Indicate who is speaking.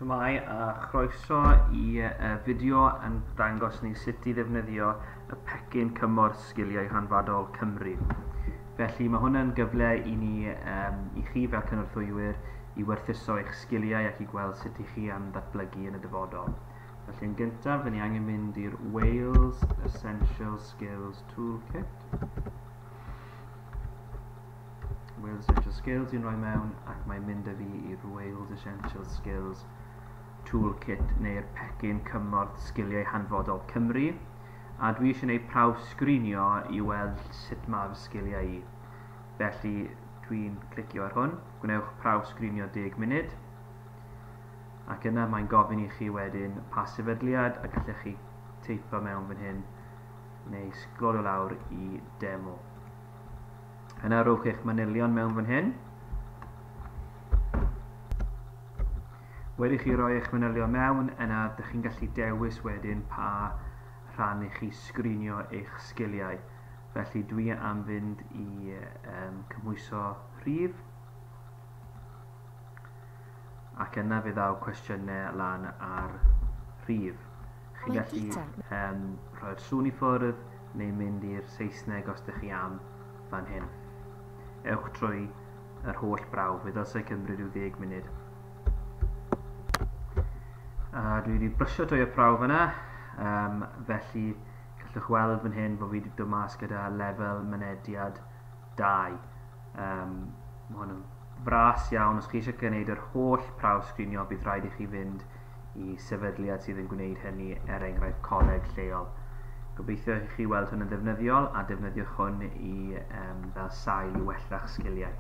Speaker 1: Shwmai a chroeso i fideo yn dangos ni sut i ddefnyddio y pecyn cymorth sgiliau hanfodol Cymru. Felly mae hwnna'n gyfle i ni i chi fel cynorthwywyr i werthuso eich sgiliau ac i gweld sut i chi am ddatblygu yn y dyfodol. Felly yn gyntaf, ni angen mynd i'r Wales Essential Skills Toolkit. Wales Essential Skills i'n rhoi mewn ac mae'n mynd â fi i'r Wales Essential Skills Toolkit neu'r pecyn cymorth sgiliau hanfodol Cymru, a dwi eisiau gwneud prawf sgrinio i weld sut mae'r sgiliau i. Felly dwi'n clicio ar hwn, gwnewch prawf sgrinio 10 munud, ac yna mae'n gofyn i chi wedyn pa sefydliad a gallech chi teipo mewn fan hyn neu sglolio lawr i demo. Yna rhowch eich manylion mewn fan hyn. Wedi chi roi eich manylion mewn, yna ydych chi'n gallu dewis wedyn pa rhan i chi sgrinio eich sgiliau. Felly dwi am fynd i cymhwyso rhif, ac yna fe ddaw cwestiynau lan ar rhif. Chi'n gallu rhoi'r sŵn i ffwrdd neu mynd i'r Saesneg os ydych chi am fan hyn. Ewch trwy yr holl brawf, fe ddylsai cymryd rhyw 10 munud. Dwi wedi brysio drwy y prawf yna, felly gallwch weld fan hyn bod fi wedi dod mas gyda lefel mynediad 2. Mae hwn yn fras iawn. Os chi eisiau gwneud yr holl prawf sgrinio, bydd rhaid i chi fynd i sefydliad sydd yn gwneud hynny, enghraifft coleg lleol. Gobeithio i chi weld hwn yn ddefnyddiol a defnyddiwch hwn i fel sail i wella'ch sgiliau.